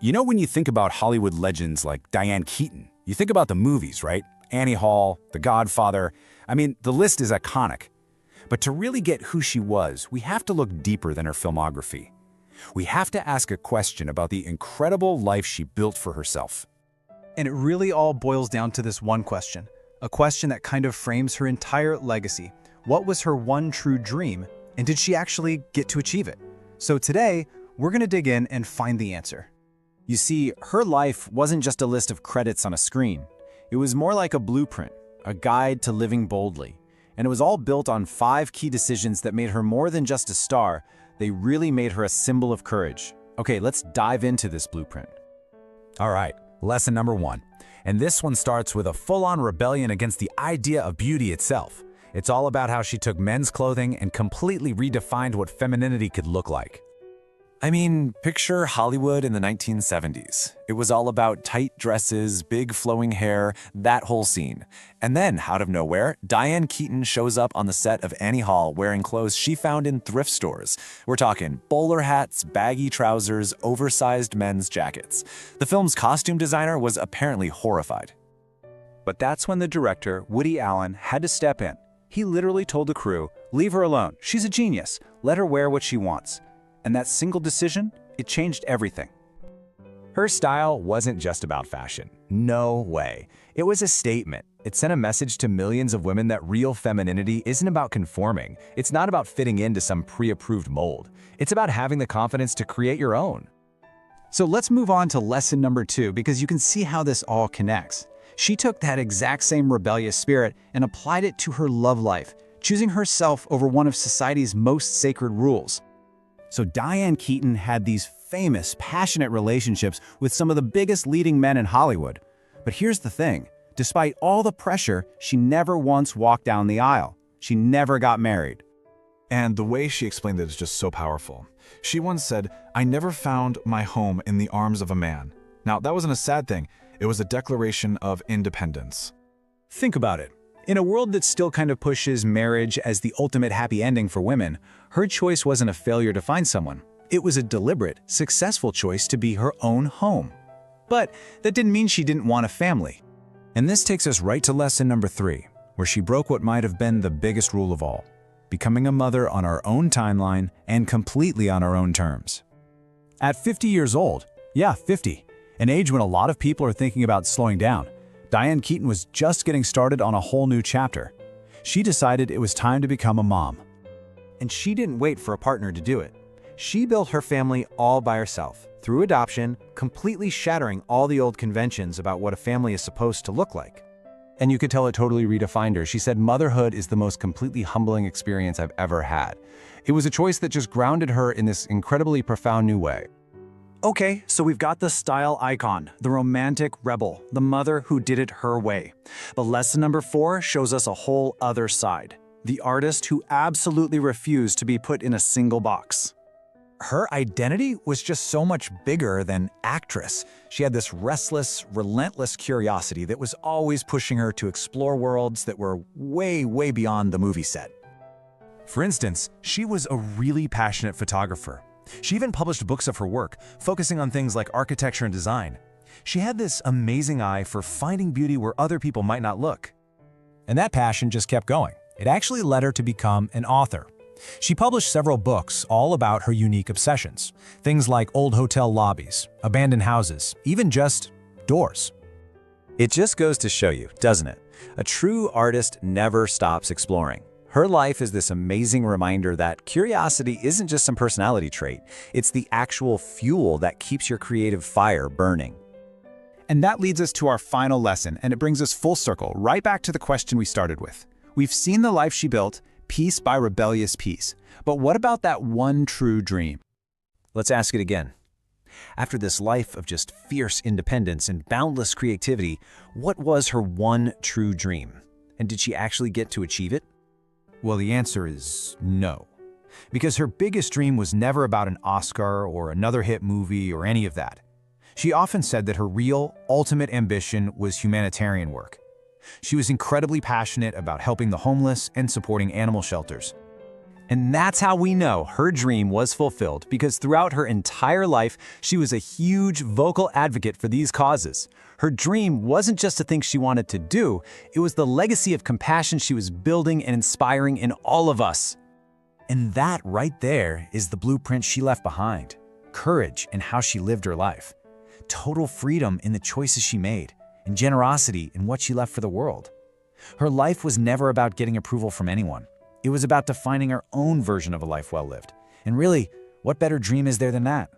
You know, when you think about Hollywood legends like Diane Keaton, you think about the movies, right? Annie Hall, The Godfather. I mean, the list is iconic. But to really get who she was, we have to look deeper than her filmography. We have to ask a question about the incredible life she built for herself. And it really all boils down to this one question, a question that kind of frames her entire legacy. What was her one true dream, and did she actually get to achieve it? So today, we're going to dig in and find the answer. You see, her life wasn't just a list of credits on a screen. It was more like a blueprint, a guide to living boldly. And it was all built on 5 key decisions that made her more than just a star. They really made her a symbol of courage. Okay, let's dive into this blueprint. All right, lesson number 1. And this one starts with a full-on rebellion against the idea of beauty itself. It's all about how she took men's clothing and completely redefined what femininity could look like. I mean, picture Hollywood in the 1970s. It was all about tight dresses, big flowing hair, that whole scene. And then, out of nowhere, Diane Keaton shows up on the set of Annie Hall wearing clothes she found in thrift stores. We're talking bowler hats, baggy trousers, oversized men's jackets. The film's costume designer was apparently horrified. But that's when the director, Woody Allen, had to step in. He literally told the crew, "Leave her alone. She's a genius. Let her wear what she wants." And that single decision, it changed everything. Her style wasn't just about fashion. No way. It was a statement. It sent a message to millions of women that real femininity isn't about conforming. It's not about fitting into some pre-approved mold. It's about having the confidence to create your own. So let's move on to lesson number 2, because you can see how this all connects. She took that exact same rebellious spirit and applied it to her love life, choosing herself over one of society's most sacred rules. So Diane Keaton had these famous, passionate relationships with some of the biggest leading men in Hollywood. But here's the thing. Despite all the pressure, she never once walked down the aisle. She never got married. And the way she explained it is just so powerful. She once said, "I never found my home in the arms of a man." Now, that wasn't a sad thing. It was a declaration of independence. Think about it. In a world that still kind of pushes marriage as the ultimate happy ending for women, her choice wasn't a failure to find someone. It was a deliberate, successful choice to be her own home. But that didn't mean she didn't want a family. And this takes us right to lesson number 3, where she broke what might have been the biggest rule of all, becoming a mother on our own timeline and completely on our own terms. At 50 years old, 50, an age when a lot of people are thinking about slowing down, Diane Keaton was just getting started on a whole new chapter. She decided it was time to become a mom. And she didn't wait for a partner to do it. She built her family all by herself, through adoption, completely shattering all the old conventions about what a family is supposed to look like. And you could tell it totally redefined her. She said, "Motherhood is the most completely humbling experience I've ever had." It was a choice that just grounded her in this incredibly profound new way. Okay, so we've got the style icon, the romantic rebel, the mother who did it her way. But lesson number 4 shows us a whole other side, the artist who absolutely refused to be put in a single box. Her identity was just so much bigger than actress. She had this restless, relentless curiosity that was always pushing her to explore worlds that were way, way beyond the movie set. For instance, she was a really passionate photographer. She even published books of her work, focusing on things like architecture and design. She had this amazing eye for finding beauty where other people might not look. And that passion just kept going. It actually led her to become an author. She published several books all about her unique obsessions. Things like old hotel lobbies, abandoned houses, even just doors. It just goes to show you, doesn't it? A true artist never stops exploring. Her life is this amazing reminder that curiosity isn't just some personality trait. It's the actual fuel that keeps your creative fire burning. And that leads us to our final lesson, and it brings us full circle, right back to the question we started with. We've seen the life she built, piece by rebellious piece. But what about that one true dream? Let's ask it again. After this life of just fierce independence and boundless creativity, what was her one true dream? And did she actually get to achieve it? Well, the answer is no. Because her biggest dream was never about an Oscar or another hit movie or any of that. She often said that her real, ultimate ambition was humanitarian work. She was incredibly passionate about helping the homeless and supporting animal shelters. And that's how we know her dream was fulfilled, because throughout her entire life, she was a huge vocal advocate for these causes. Her dream wasn't just a thing she wanted to do, it was the legacy of compassion she was building and inspiring in all of us. And that right there is the blueprint she left behind. Courage in how she lived her life. Total freedom in the choices she made, and generosity in what she left for the world. Her life was never about getting approval from anyone. It was about defining her own version of a life well lived. And really, what better dream is there than that?